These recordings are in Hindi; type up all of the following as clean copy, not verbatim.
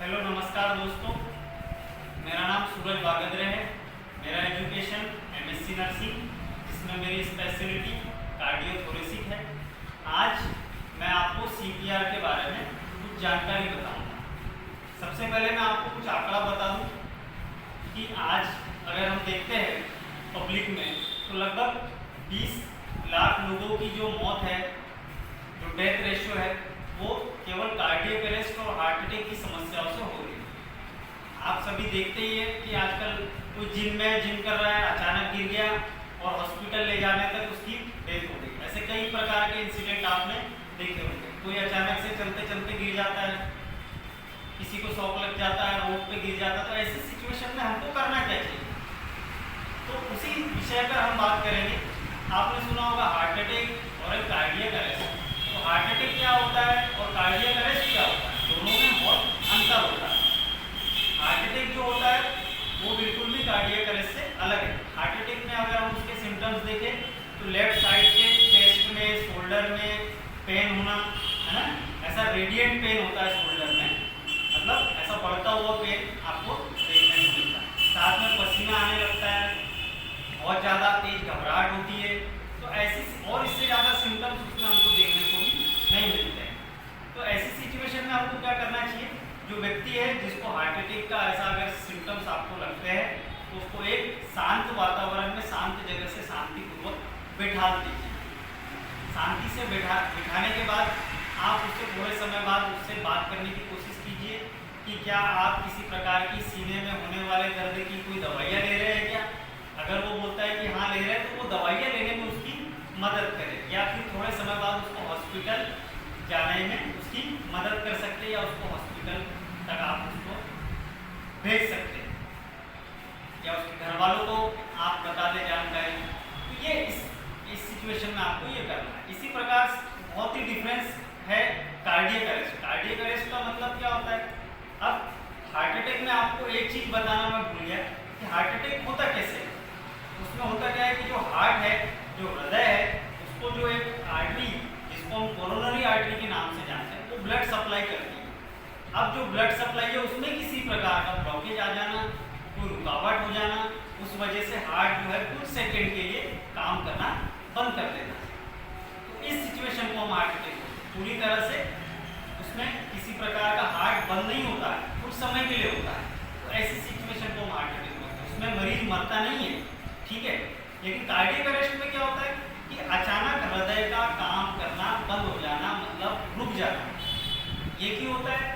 हेलो नमस्कार दोस्तों, मेरा नाम सूरज वागदरे है। मेरा एजुकेशन एमएससी नर्सिंग, जिसमें मेरी स्पेशलिटी कार्डियोथोरेसिक है। आज मैं आपको सीपीआर के बारे में कुछ जानकारी बताऊंगा। सबसे पहले मैं आपको कुछ आंकड़ा बता दूं कि आज अगर हम देखते हैं पब्लिक में, तो लगभग 20 लाख लोगों की जो मौत है, जो डेथ रेशियो है, वो केवल कार्डियक अरेस्ट और हार्ट अटैक की समस्याओं से हो रही है। आप सभी देखते ही है कि आजकल कोई जिम कर रहा है, अचानक गिर गया और हॉस्पिटल ले जाने तक उसकी डेथ हो गई। ऐसे कई प्रकार के इंसिडेंट आपने देखे होंगे। कोई अचानक से चलते चलते गिर जाता है, किसी को शॉक लग जाता है, रोड पे गिर जाता है। तो ऐसी सिचुएशन में हमको करना क्या चाहिए, तो उसी विषय पर हम बात करेंगे। आपने सुना होगा हार्ट अटैक और कार्डियक अरेस्ट। तो हार्ट अटैक क्या होता है और कार्डियक अरेस्ट क्या होता है, दोनों में बहुत अंतर होता है। हार्ट अटैक जो होता है वो बिल्कुल भी कार्डियक अरेस्ट से अलग है। हार्ट अटैक में अगर हम उसके सिम्टम्स देखें तो लेफ्ट साइड के चेस्ट में, शोल्डर में पेन होना, है ना, ऐसा रेडिएंट पेन होता है शोल्डर में, मतलब ऐसा बढ़ता हुआ पेन आपको देखने को मिलता है। साथ में पसीना आने लगता है, बहुत ज़्यादा तेज घबराहट होती है। तो ऐसी और इससे ज़्यादा सिम्टम्स उसमें हमको देखने को भी नहीं मिलते हैं। तो ऐसी सिचुएशन में आपको क्या करना चाहिए, जो व्यक्ति है जिसको हार्ट अटैक का ऐसा अगर सिम्टम्स आपको लगते हैं, तो उसको एक शांत वातावरण में, शांत जगह से शांतिपूर्वक बैठा दीजिए। शांति से बैठाने के बाद आप उससे थोड़े समय बाद उससे बात करने की कोशिश कीजिए कि क्या आप किसी प्रकार की सीने में होने वाले दर्द की कोई दवाइयाँ ले रहे हैं क्या। अगर वो बोलता है कि हाँ ले रहे हैं, तो वो दवाइयाँ लेने में उसकी मदद करें, या फिर थोड़े समय बाद उसको हॉस्पिटल जाने में उसकी मदद कर सकते हैं, या उसको हॉस्पिटल तक आप उसको भेज सकते हैं, या उसके घर वालों को आप बता दें जानकारी। तो ये इस सिचुएशन में आपको ये करना है। इसी प्रकार बहुत ही डिफरेंस है कार्डियक अरेस्ट। कार्डियक अरेस्ट का मतलब क्या होता है। अब हार्ट अटैक में आपको एक चीज़ बताना मैं भूल गया कि हार्ट अटैक होता कैसे है। उसमें होता क्या है कि जो हार्ट है, जो हृदय है, उसको जो एक आर्टरी, जिसको हम कोरोनरी आर्टरी के नाम से जानते हैं, वो ब्लड सप्लाई करती है। अब जो ब्लड सप्लाई है उसमें किसी प्रकार का ब्लॉकेज आ जाना, कोई रुकावट हो जाना, उस वजह से हार्ट जो है कुछ सेकंड के लिए काम करना बंद कर देता है। तो इस सिचुएशन को हम हार्ट अटैक, पूरी तरह से उसमें किसी प्रकार का हार्ट बंद नहीं होता है, कुछ समय के लिए होता है। तो ऐसी सिचुएशन को हम हार्ट अटैक बोलते हैं। उसमें मरीज मरता नहीं है, ठीक है। लेकिन कार्डियक अरेस्ट में क्या होता है कि अचानक हृदय का काम करना बंद हो जाना, मतलब रुक जाना। ये क्यों होता है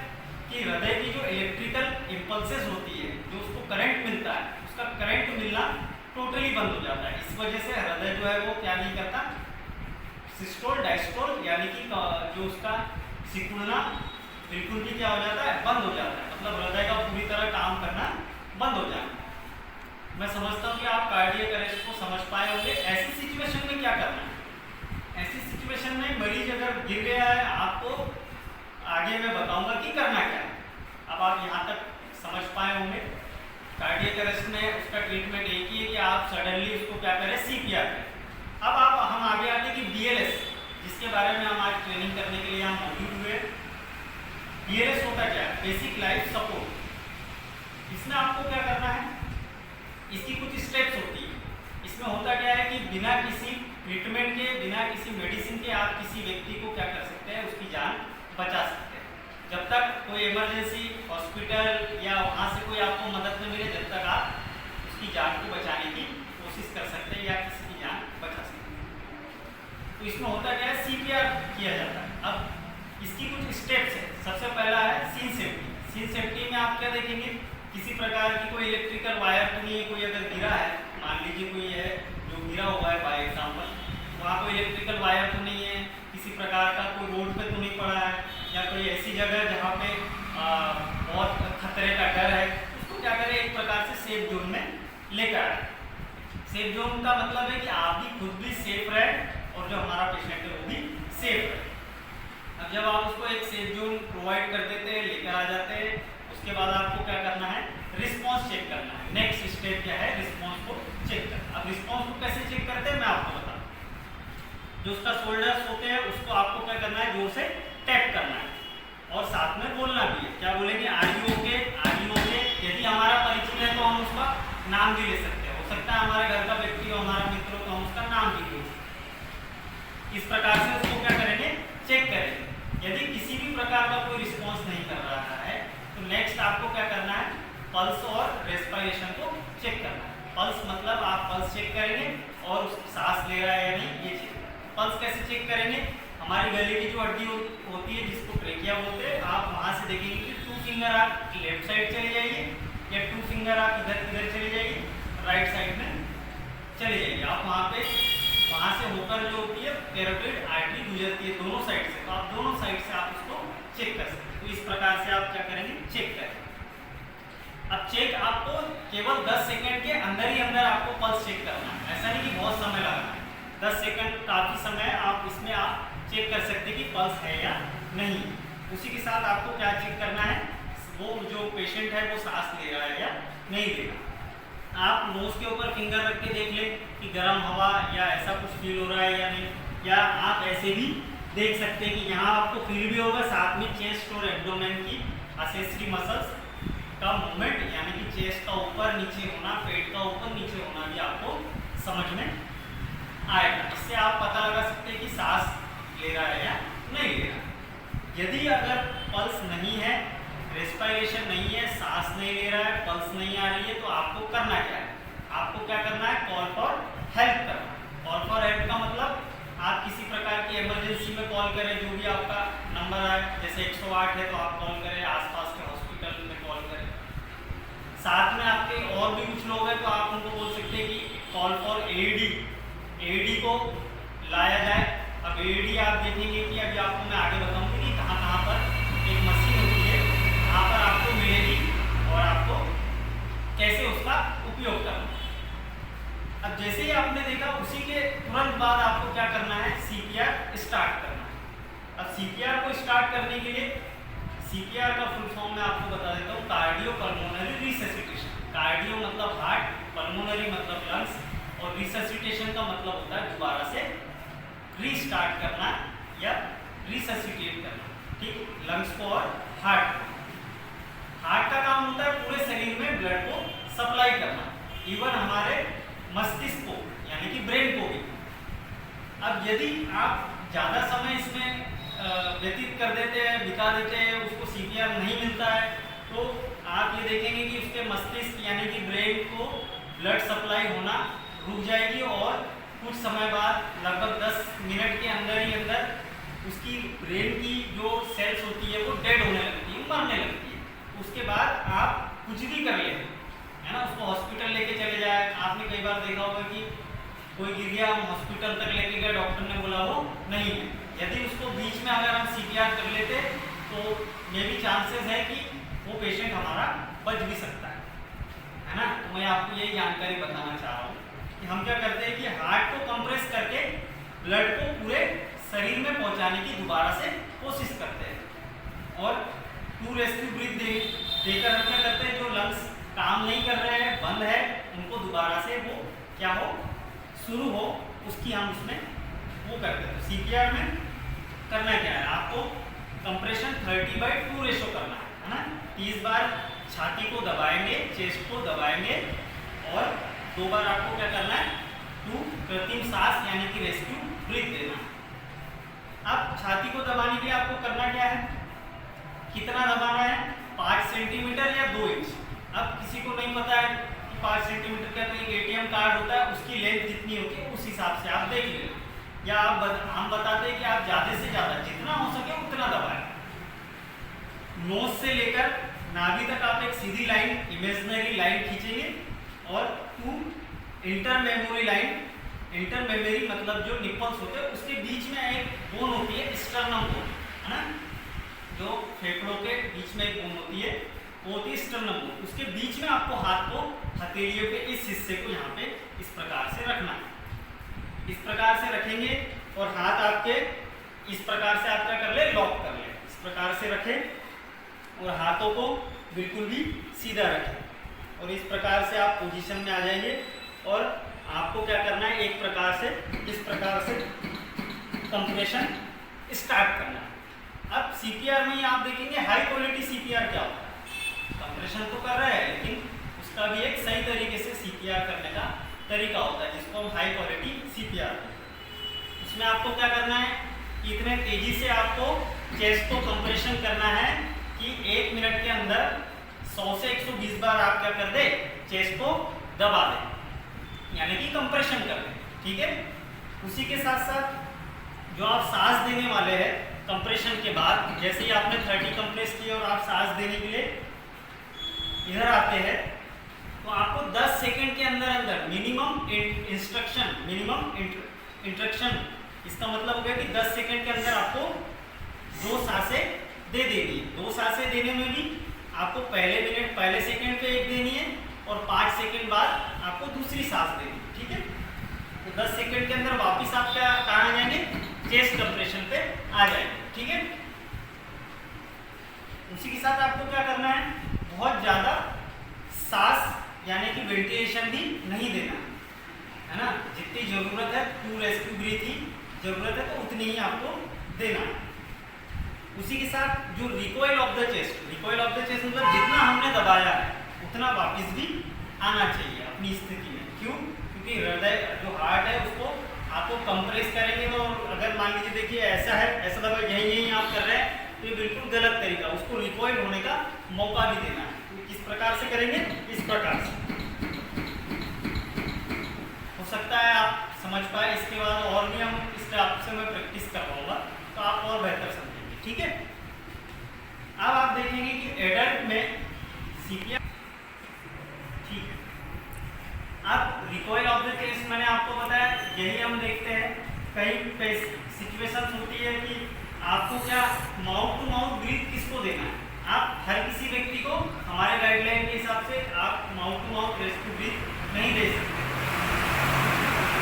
कि हृदय की जो इलेक्ट्रिकल इम्पल्सेस होती है, जो उसको करंट मिलता है, उसका करंट मिलना टोटली बंद हो जाता है। इस वजह से हृदय जो है वो क्या नहीं करता, सिस्टोल डायस्टोल, यानी कि जो उसका सिकुड़ना बिल्कुल भी क्या हो जाता है, बंद हो जाता है। मतलब हृदय का पूरी तरह काम करना बंद हो जाता है। मैं समझता हूँ कि आप कार्डियक अरेस्ट को समझ पाए होंगे। ऐसी सिचुएशन में क्या करना है। ऐसी सिचुएशन में मरीज अगर गिर गया है, आपको आगे मैं बताऊंगा कि करना क्या है। अब आप यहाँ तक समझ पाए होंगे। कार्डियक अरेस्ट में उसका ट्रीटमेंट एक ही है कि आप सडनली उसको क्या करें, सीपीआर करें। अब हम आगे आते हैं कि बीएलएस, जिसके बारे में हम आज ट्रेनिंग करने के लिए यहाँ मौजूद हुए। बीएलएस होता क्या है, बेसिक लाइफ सपोर्ट। इसमें आपको क्या करना है, इसकी कुछ स्टेप्स होती है। इसमें होता क्या है कि बिना किसी ट्रीटमेंट के, बिना किसी मेडिसिन के आप किसी व्यक्ति को क्या कर सकते हैं, उसकी जान बचा सकते हैं। जब तक कोई इमरजेंसी हॉस्पिटल या वहाँ से कोई आपको मदद न मिले, जब तक आप उसकी जान को बचाने की कोशिश कर सकते हैं या किसी की जान बचा सकते हैं। तो इसमें होता क्या है, सीपीआर किया जाता है। अब इसकी कुछ स्टेप्स है। सबसे पहला है सीन सेफ्टी। सीन सेफ्टी में आप क्या देखेंगे, किसी प्रकार की कोई इलेक्ट्रिकल वायर तो नहीं है। कोई अगर गिरा है, मान लीजिए कोई है जो गिरा हुआ है बाय एग्जाम्पल, वहाँ कोई इलेक्ट्रिकल वायर तो नहीं है, किसी प्रकार का कोई रोड पे तो नहीं पड़ा है, या कोई ऐसी जगह जहाँ पे बहुत खतरे का डर है, उसको क्या करें, एक प्रकार से सेफ जोन में लेकर आए। सेफ जोन का मतलब है कि आप भी खुद भी सेफ रहे और जो हमारा पेशेंट है वो भी सेफ रहे। अब जब आप उसको एक सेफ जोन प्रोवाइड कर देते हैं, लेकर आ जाते हैं, उसके बाद आपको क्या करना है, रिस्पॉन्स चेक करना है। नेक्स्ट स्टेप क्या है, रिस्पॉन्स को चेक करना। अब रिस्पॉन्स को कैसे चेक करते हैं मैं आपको बताता हूँ। जो उसका शोल्डर्स होते हैं उसको आपको क्या करना है, जोर से टैप करना है और साथ में बोलना भी है। क्या बोलेंगे, आर यू ओके। प्रकार से उसको क्या करेंगे, चेक करेंगे। यदि किसी भी प्रकार का कोई रिस्पॉन्स नहीं कर रहा है तो नेक्स्ट आपको क्या करना है, पल्स और रेस्पिरेशन को चेक करना है। पल्स मतलब आप पल्स चेक करेंगे और सांस ले रहा है या नहीं ये चेक। पल्स कैसे चेक करेंगे, हमारी गले की जो हड्डी होती है जिसको ट्रेकिया बोलते हैं, आप वहां से देखेंगे कि 2 फिंगर आप लेफ्ट साइड चले जाइए या 2 फिंगर आप इधर चले जाइए, राइट साइड में चले जाइए। आप वहां से होकर जो होती है कैरोटिड आर्टरी गुजरती है दोनों साइड से, तो आप दोनों साइड से आप उसको चेक कर सकते हैं। तो इस प्रकार से आप क्या करेंगे, चेक करेंगे। अब चेक आपको केवल 10 सेकंड के अंदर ही अंदर आपको पल्स चेक करना है, ऐसा नहीं कि बहुत समय लगना है। 10 सेकंड काफी समय आप इसमें आप चेक कर सकते हैं कि पल्स है या नहीं। उसी के साथ आपको क्या चेक करना है, वो जो पेशेंट है वो सांस ले रहा है या नहीं ले रहा। आप नोज के ऊपर फिंगर रख के देख लें कि गर्म हवा या ऐसा कुछ फील हो रहा है या नहीं, या आप ऐसे भी देख सकते हैं कि यहाँ आपको फील भी होगा, साथ में चेस्ट और एब्डोमेन की एक्सेसरी मसल्स का मूवमेंट, यानी कि चेस्ट का ऊपर नीचे होना, पेट का ऊपर नीचे होना भी आपको समझ में आएगा। इससे आप पता लगा सकते हैं कि सांस ले रहा है या नहीं ले रहा। यदि अगर पल्स नहीं है, रेस्पिरेशन नहीं है, सांस नहीं ले रहा है, पल्स नहीं आ रही है, तो आपको करना क्या है, आपको क्या करना है, कॉल फॉर हेल्प करना। कॉल फॉर हेल्प का मतलब आप किसी प्रकार की इमरजेंसी में कॉल करें, जो भी आपका नंबर है, जैसे 108 है तो आप कॉल करें, आसपास के हॉस्पिटल में कॉल करें। साथ में आपके और भी कुछ लोग हैं तो आप उनको बोल सकते हैं कि कॉल फॉर एडी, एडी को लाया जाए। अब एडी आप देखेंगे कि अभी आपको मैं आगे बताऊंगी कि कहाँ कहाँ पर एक मशीन होती है, वहाँ पर आपको मिलेगी और आपको कैसे उसका उपयोग करना। अब जैसे ही आपने देखा उसी के तुरंत बाद आपको क्या करना है, सीपीआर स्टार्ट करना है। अब सीपीआर को स्टार्ट करने के लिए, सीपीआर का फुल फॉर्म मैं आपको बता देता हूँ, कार्डियो पल्मोनरी रिससिटेशन। कार्डियो मतलब हार्ट, पल्मोनरी मतलब लंग्स, और रिससिटेशन का मतलब होता है दोबारा से रीस्टार्ट करना या रिससिटेट करना, ठीक, लंग्स को और हार्ट को। हार्ट का काम होता है पूरे शरीर में ब्लड को सप्लाई करना, इवन हमारे मस्तिष्क को यानी कि ब्रेन को भी। अब यदि आप ज़्यादा समय इसमें व्यतीत कर देते हैं, बिता देते हैं, उसको सीपीआर नहीं मिलता है, तो आप ये देखेंगे कि उसके मस्तिष्क यानी कि ब्रेन को ब्लड सप्लाई होना रुक जाएगी और कुछ समय बाद लगभग 10 मिनट के अंदर ही अंदर उसकी ब्रेन की जो सेल्स होती है वो डेड होने लगती है, मरने लगती है। उसके बाद आप कुछ भी कर लें, है ना, उसको हॉस्पिटल लेके चले जाए। आपने कई बार देखा होगा कि कोई गिर गया, हम हॉस्पिटल तक लेके गए, डॉक्टर ने बोला वो नहीं है। यदि उसको बीच में अगर हम सीपीआर कर लेते तो ये भी चांसेस है कि वो पेशेंट हमारा बच भी सकता है ना। तो मैं आपको यही जानकारी बताना चाह रहा हूँ कि हम क्या करते हैं कि हार्ट को कंप्रेस करके ब्लड को पूरे शरीर में पहुंचाने की दोबारा से कोशिश करते हैं, और टू रेस्क्यू ब्रीथ देकर हम क्या करते हैं, जो लंग्स काम नहीं कर रहे हैं, बंद है, उनको दोबारा से वो क्या हो, शुरू हो, उसकी हम उसमें वो करते हैं। सीपीआर में करना क्या है, आपको कंप्रेशन 30/2 रेशो करना है ना। 30 बार छाती को दबाएंगे, चेस्ट को दबाएंगे, और 2 बार आपको क्या करना है, 2 कृत्रिम सांस यानी कि रेस्क्यू ब्रीथ देना। अब छाती को दबाने के लिए आपको करना क्या है, कितना दबाना है, 5 सेंटीमीटर या 2 इंच। अब किसी को नहीं पता है कि 5 सेंटीमीटर का, तो एक एटीएम कार्ड होता है, उसकी लेंथ जितनी होती है उस हिसाब से आप देख लेना, या हम बताते हैं कि आप ज़्यादा से ज़्यादा जितना हो सके उतना दबाएं। नोज से लेकर नाभि तक आप एक सीधी लाइन, इमेजिनरी लाइन खींचेंगे, और 2 इंटरमेमोरी लाइन, इंटरमेमोरी मतलब जो निपल्स होते हैं उसके बीच में एक बोन होती है, स्टर्नम बोन, है ना, जो फेफड़ों के बीच में एक बोन होती है, वो होती है स्टर्नम बोन। उसके बीच में आपको हाथ को हथेलियों के इस हिस्से को यहाँ पे इस प्रकार से रखना है। इस प्रकार से रखेंगे और हाथ आपके इस प्रकार से आप क्या कर ले, लॉक कर ले, इस प्रकार से रखें और हाथों को बिल्कुल भी सीधा रखें, और इस प्रकार से आप पोजीशन में आ जाएंगे। और आपको क्या करना है, एक प्रकार से इस प्रकार से कंप्रेशन स्टार्ट करना है। अब सीपीआर में आप देखेंगे हाई क्वालिटी सीपीआर क्या होता है, कंप्रेशन तो कर रहा है लेकिन उसका भी एक सही तरीके से सीपीआर करने का तरीका होता है, जिसको हम हाई क्वालिटी सीपीआर कहते हैं। इसमें आपको क्या करना है कि इतने तेजी से आपको चेस्ट को कंप्रेशन करना है कि 1 मिनट के अंदर 100 से 120 बार आप क्या कर दे, चेस्ट को दबा दे, यानी कि कंप्रेशन कर दे। ठीक है, उसी के साथ साथ जो आप सांस देने वाले हैं कंप्रेशन के बाद, जैसे ही आपने 30 कंप्रेस किए और आप सांस देने के लिए इधर आते हैं, तो आपको 10 सेकंड के अंदर अंदर मिनिमम इंस्ट्रक्शन, इसका मतलब हो गया कि 10 सेकंड के अंदर आपको 2 सांसें दे देनी है। 2 सांसें देने में भी आपको पहले सेकंड पे एक देनी है और 5 सेकंड बाद आपको दूसरी सांस देनी है। ठीक है, तो 10 सेकंड के अंदर वापस आप क्या कहाँ आ जाएंगे, चेस्ट कंप्रेशन पे आ जाएंगे। ठीक है, उसी के साथ आपको क्या करना है, बहुत ज़्यादा सांस यानी कि वेंटिलेशन भी नहीं देना है ना, जितनी ज़रूरत है टू रेस्क्यू ब्रीथ ही ज़रूरत है तो उतनी ही आपको देना है। उसी के साथ जो रिकॉइल ऑफ द चेस्ट मतलब जितना हमने दबाया है उतना वापस भी आना चाहिए अपनी स्थिति में। क्यों? क्योंकि हृदय जो हार्ट है उसको आपको कंप्रेस करेंगे, तो अगर मान लीजिए देखिए ऐसा है, ऐसा दबा यही आप कर रहे हैं तो ये बिल्कुल गलत तरीका, उसको रिकॉइल होने का मौका भी देना है। तो किस प्रकार से करेंगे, इस प्रकार से। हो सकता है आप समझ पाए, इसके बाद और भी हम इस टाइप से मैं प्रैक्टिस करवाऊंगा तो आप और बेहतर समझेंगे। ठीक है, अब आप देखेंगे कि एडल्ट में सीपीआर, ठीक है, अब रिकॉइल ऑफ द चेस्ट मैंने आपको बताया, यही हम देखते हैं कई सिचुएशंस होती है कि आपको क्या माउथ टू माउथ ब्रीथ किसको देना है। आप हर किसी व्यक्ति को हमारे गाइडलाइन के हिसाब से आप mouth to mouth rescue breath नहीं दे सकते।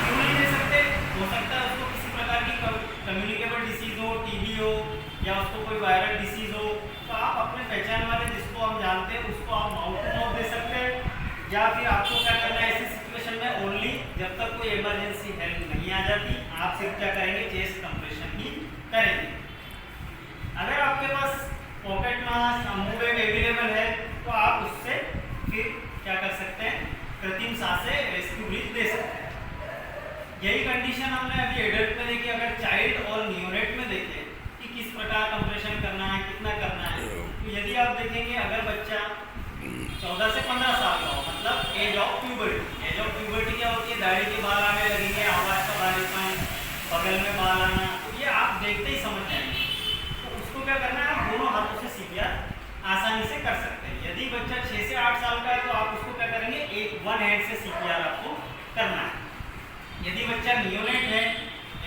क्यों नहीं दे सकते? हो सकता है उसको किसी प्रकार की कम्युनिकेबल डिसीज हो, टीबी हो, या उसको कोई वायरल डिसीज हो, तो आप अपने पहचान वाले जिसको हम जानते हैं उसको आप माउथ टू माउथ दे सकते हैं। या फिर आपको क्या करना है ऐसी सिचुएशन में, ओनली जब तक कोई इमरजेंसी हेल्प नहीं आ जाती आप सिर्फ क्या करेंगे, चेस्ट कंप्रेशन ही करेंगे। अगर आपके पास पॉकेट मास्क अमूवेट अवेलेबल है तो आप उससे फिर क्या कर सकते हैं, कृत्रिम सांसें रेस्क्यू ब्रीथ दे सकते हैं। यही कंडीशन हमने अभी एडल्ट में देखी। अगर चाइल्ड और न्यूनेट में देखें कि किस प्रकार कंप्रेशन करना है, कितना करना है, तो यदि आप देखेंगे अगर बच्चा 14 से 15 साल का हो, मतलब age of puberty. Age of puberty क्या होती है, दाढ़ी के बाल आने लगेंगे, आवाज़ का बारीपन, बगल में बाल आना, तो ये आप देखते ही समझ जाएंगे। तो उसको क्या करना है, आप दोनों हाथों से सीपीआर आसानी से कर सकते हैं। यदि बच्चा 6 से 8 साल का है तो आप उसको क्या करेंगे, वन हैंड से सीपीआर आपको करना है। यदि बच्चा नियोनेट है,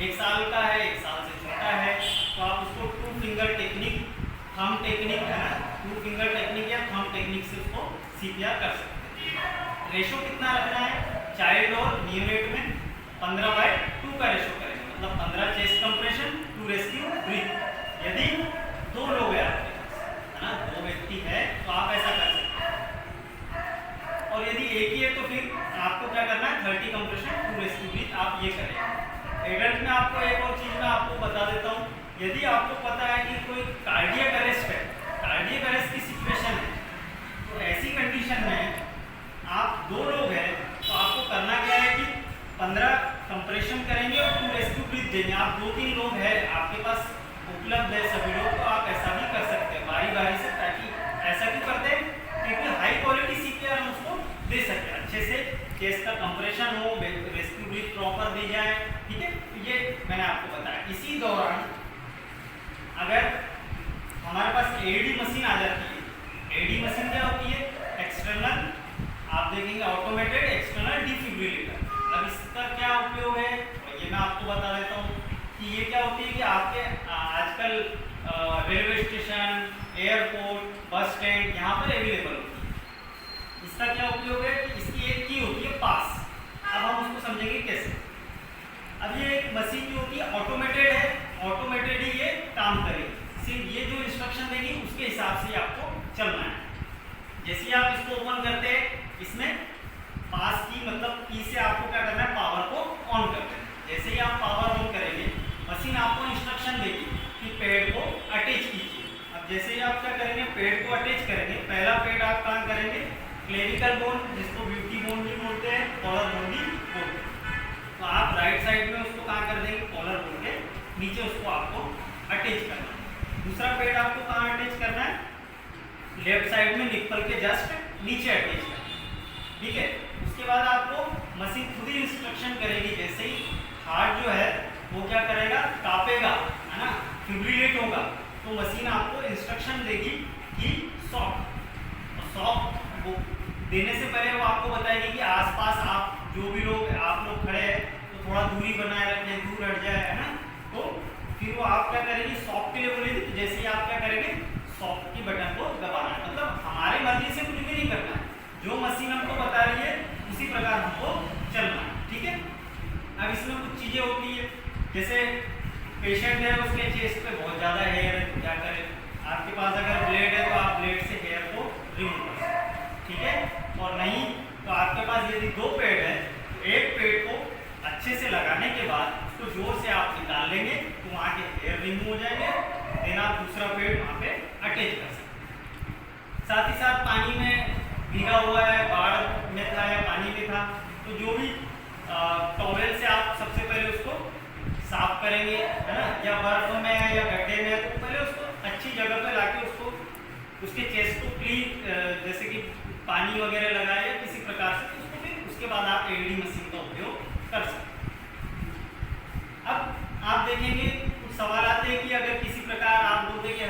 1 साल का है, 1 साल से छोटा है, तो आप उसको 2 फिंगर टेक्निक, थंब टेक्निक है ना, 2 फिंगर टेक्निक या थंब टेक्निक से उसको सीपीआर कर सकते हैं। रेशो कितना रखना है, चाइल्ड और नियोनेट में 15/2 का रेशो करेंगे, मतलब 15 चेस्ट कंप्रेशन, 2 रेस्क्यू ब्रीथ। यदि 2 लोग हैं आपके पास, है ना, 2 व्यक्ति है तो आप ऐसा कर सकते हैं। और यदि एक ही है तो फिर आपको क्या करना है, 30 कंप्रेशन, 2 रेस्क्यू ब्रीथ आप ये करेंगे। एडल्ट में आपको एक और चीज़ मैं आपको बता देता हूँ, यदि आपको पता है कि कोई कार्डियक अरेस्ट है, कार्डियक अरेस्ट की सिचुएशन है, तो ऐसी कंडीशन में आप 2 लोग हैं तो आपको करना क्या है कि 15 कंप्रेशन करेंगे और 2 रेस्क्यू ब्रीथ देंगे। आप 2-3 लोग हैं आपके पास उपलब्ध है सभी लोग, तो आप ऐसा भी कर सकते हैं बारी बारी से। ताकि ऐसा क्यों करते हैं, क्योंकि हाई क्वालिटी सीपीआर हम उसको दे सकते हैं, अच्छे से चेस्ट का कंप्रेशन हो, रेस्क्यू ब्रीथ प्रॉपर दी जाए। ठीक है, ये मैंने आपको बताया। इसी दौरान अगर हमारे पास एडी मशीन आ जाती है, एडी मशीन क्या होती है, एक्सटर्नल, आप देखेंगे ऑटोमेटेड एक्सटर्नल डिफिब्रिलेटर। अब इसका क्या उपयोग है, ये मैं आपको बता देता हूँ कि ये क्या होती है कि आपके आजकल railway station, airport, bus stand यहाँ पर अवेलेबल होती है। इसका क्या उपयोग है कि इसकी एक की होती है पास। अब हम उसको समझेंगे कैसे। अब ये एक मशीन जो होती है ऑटोमेटेड है, ऑटोमेटेड ही ये काम करेगी, सिर्फ ये जो इंस्ट्रक्शन देगी उसके हिसाब से आपको चलना है। जैसे ही आप इसको ओपन करते हैं, इसमें पास की मतलब की से आपको क्या करना है, पावर को ऑन करते हैं। जैसे ही आप पावर ऑन करेंगे, मशीन आपको इंस्ट्रक्शन देगी कि पैड को अटैच कीजिए। अब जैसे ही आप क्या करेंगे, पैड को अटैच करेंगे, पहला पैड आप काम करेंगे क्लेविकल बोन, जिसको ब्यूटी बोन भी बोलते हैं, कॉलर बोन भी बोलते हैं। तो आप राइट साइड में उसको कहाँ कर देंगे, कॉलर बोन नीचे उसको आपको अटैच करना है। दूसरा पैड आपको कहाँ अटैच करना है? लेफ्ट साइड में निप्पल के जस्ट नीचे अटैच करना है, ठीक है। उसके बाद आपको मशीन खुद ही इंस्ट्रक्शन करेगी, जैसे ही हार्ट जो है वो क्या करेगा, कांपेगा, है ना, फिब्रिलेट होगा, तो मशीन आपको इंस्ट्रक्शन देगी कि शॉक वो देने से पहले वो आपको बताएगी कि आसपास आप जो भी लोग आप लोग खड़े हैं तो थोड़ा दूरी बनाए रखें, दूर हट जाए, है ना। तो फिर वो आप क्या करेंगे, शॉक के लिए बोलेगी, तो जैसे ही आप क्या करेंगे, शॉक की बटन को दबाना है। मतलब हमारे मर्जी से कुछ भी नहीं करना है, जो मशीन हमको बता रही है उसी प्रकार हमको चलना है, ठीक है। अब इसमें कुछ चीज़ें होती है, जैसे पेशेंट है उसके चेस्ट पे बहुत ज़्यादा हेयर है, तो क्या करें, आपके पास अगर ब्लेड है तो आप ब्लेड से हेयर को रिमूव कर सकते हैं, ठीक है। और नहीं तो आपके पास यदि दो पेड़ है तो एक पेड़ को अच्छे से लगाने के बाद उसको जोर से आप निकाल लेंगे तो वहाँ के हेयर रिमूव हो जाएंगे, देन आप दूसरा पेड़ वहाँ पे अटैच कर सकते हैं। साथ ही साथ पानी में भीगा हुआ है, बाढ़ में था या पानी में था, तो जो भी टॉवेल से आप सबसे पहले उसको साफ करेंगे, है ना, या बर्फ में है या गड्ढे में है तो पहले उसको अच्छी जगह पे लाके उसको उसके चेस्ट को क्लीन, जैसे कि पानी वगैरह लगाए या किसी प्रकार से, उसको फिर उसके बाद आप एडी मशीन का उपयोग कर सकते हैं। अब आप देखेंगे कुछ सवाल आते हैं कि अगर किसी प्रकार आप बोलते कि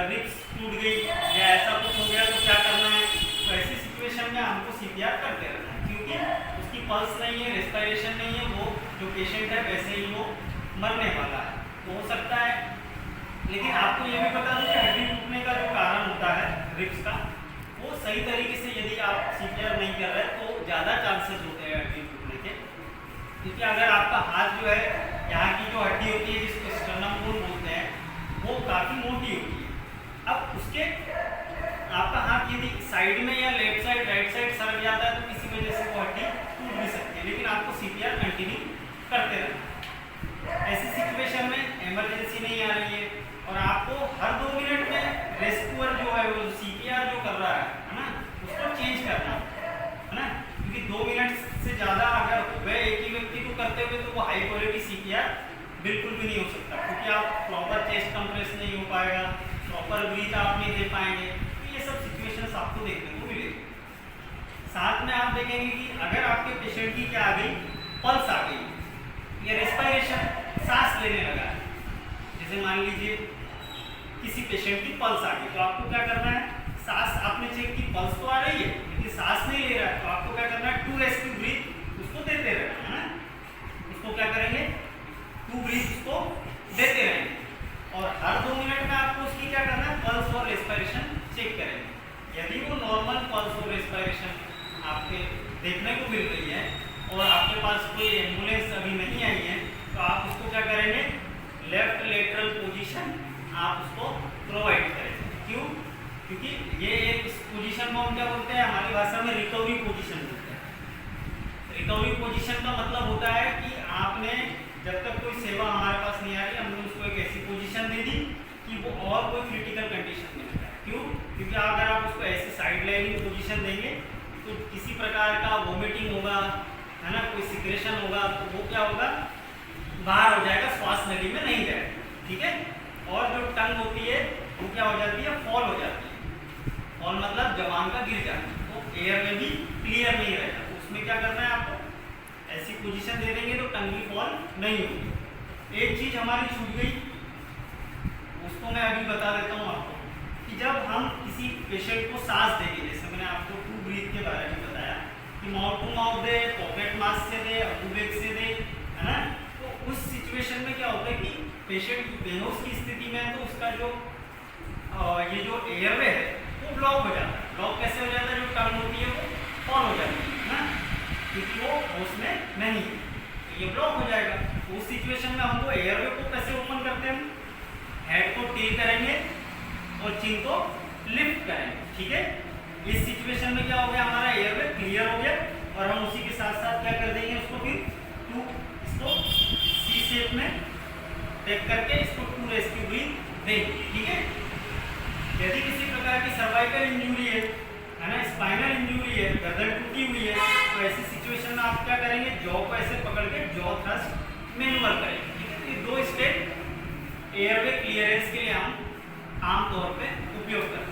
रिब्स टूट गई या ऐसा कुछ हो गया तो क्या करना है, तो ऐसी सिचुएशन में हमको सीपीआर करते रहना है, क्योंकि उसकी पल्स नहीं है, रेस्पिरेशन नहीं है, वो जो पेशेंट है वैसे ही वो मरने वाला है, तो हो सकता है। लेकिन आपको ये भी बता दूं कि हड्डी टूटने का जो कारण होता है रिब्स का, वो सही तरीके से यदि आप सीपीआर नहीं कर रहे तो ज़्यादा चांसेस होते हैं हड्डी टूटने के, क्योंकि अगर आपका हाथ जो है, यहाँ की जो हड्डी होती है जिसको स्टर्नम बोन बोलते हैं, वो काफ़ी मोटी होती है। अब उसके आपका हाथ यदि साइड में या लेफ्ट साइड राइट साइड सरक जाता है तो किसी वजह से वो हड्डी टूट भी सकती है, लेकिन आपको सीपीआर कंटिन्यू करते रहना। ऐसी सिचुएशन में इमरजेंसी नहीं आ रही है और आपको हर 2 मिनट में रेस्क्यूअर जो है वो सीपीआर जो कर रहा है ना, उसको चेंज करना है ना, क्योंकि 2 मिनट से ज़्यादा अगर वह एक ही व्यक्ति को करते हुए तो वो हाई क्वालिटी सीपीआर बिल्कुल भी नहीं हो सकता, क्योंकि आप प्रॉपर चेस्ट कंप्रेस नहीं हो पाएगा, प्रॉपर ब्रीथ आप नहीं दे पाएंगे, तो ये सब सिचुएशंस आपको देखने को मिलेगी। साथ में आप देखेंगे कि अगर आपके पेशेंट की क्या आ गई, पल्स आ गई या रेस्पिरेशन, सांस लेने लगा है, जैसे मान लीजिए किसी पेशेंट की पल्स आ गई, तो आपको क्या करना है, सांस आपने चेक की, पल्स तो आ रही है लेकिन सांस नहीं ले रहा है, तो आपको क्या करना है, टू रेस्क्यू ब्रीथ उसको देते रहना है ना। उसको क्या करेंगे, टू ब्रीथ उसको देते रहेंगे और हर 2 मिनट में आपको उसकी क्या करना है, पल्स और रेस्पिरेशन चेक करेंगे। यदि वो नॉर्मल पल्स और रेस्पिरेशन आपके देखने को मिल रही है और आपके पास कोई एम्बुलेंस अभी नहीं आई है, तो आप उसको क्या करेंगे, लेफ्ट लेटरल पोजीशन आप उसको प्रोवाइड करेंगे। क्यों? क्योंकि ये एक पोजीशन को हम क्या बोलते हैं, हमारी भाषा में रिकवरी पोजीशन बोलते हैं। रिकवरी पोजीशन का मतलब होता है कि आपने जब तक कोई सेवा हमारे पास नहीं आ रही, हमने उसको एक ऐसी पोजीशन दे दी कि वो और कोई क्रिटिकल कंडीशन में होता है। क्यों? क्योंकि अगर आप उसको ऐसी साइड लाइनिंग पोजीशन देंगे तो किसी प्रकार का वोमिटिंग होगा, है ना, कोई सिक्रेशन होगा, तो वो क्या होगा, बाहर हो जाएगा, श्वास नली में नहीं जाएगा, ठीक है। और जो टंग होती है वो क्या हो जाती है, फॉल हो जाती है। फॉल मतलब जबान का गिर जाना, तो एयर में भी क्लियर नहीं रहेगा, तो उसमें क्या करना है, आपको ऐसी पोजीशन दे देंगे तो टंग की फॉल नहीं होगी। एक चीज़ हमारी छूट गई, उसको मैं अभी बता देता हूँ आपको, कि जब हम किसी पेशेंट को सांस देंगे, जैसे मैंने आपको टू ब्रीथ के बारे में बताया कि माउथ टू माउथ दे, पॉकेट मास्क से दे, अबूबेक से दे, है ना, तो उस सिचुएशन में क्या होता है कि पेशेंट बेहोश की स्थिति में है तो उसका जो ये जो एयरवे है वो ब्लॉक हो जाता है। ब्लॉक कैसे हो जाता है, जो टंग होती है वो फॉल हो जाती है ना, क्योंकि वो होश में नहीं है, तो ये ब्लॉक हो जाएगा। तो उस सिचुएशन में हमको एयरवे को कैसे ओपन करते हैं, हेड को टिल करेंगे और चिन को लिफ्ट करेंगे, ठीक है। इस सिचुएशन में क्या हो गया, हमारा एयरवे क्लियर हो गया और हम उसी के साथ साथ क्या कर देंगे, उसको फिर इसको सी शेप में टेक करके इसको टू रेस्क्यू ब्रीथ देंगे, ठीक है। यदि किसी प्रकार की सर्वाइकल इंजरी है ना, स्पाइनल इंजरी है, गर्दन टूटी हुई है, तो ऐसी सिचुएशन में आप क्या करेंगे, जॉ को ऐसे पकड़ के जॉ थ्रस्ट मैनुअल करेंगे, ठीक है। ये 2 स्टेप आमतौर पे उपयोग करते हैं।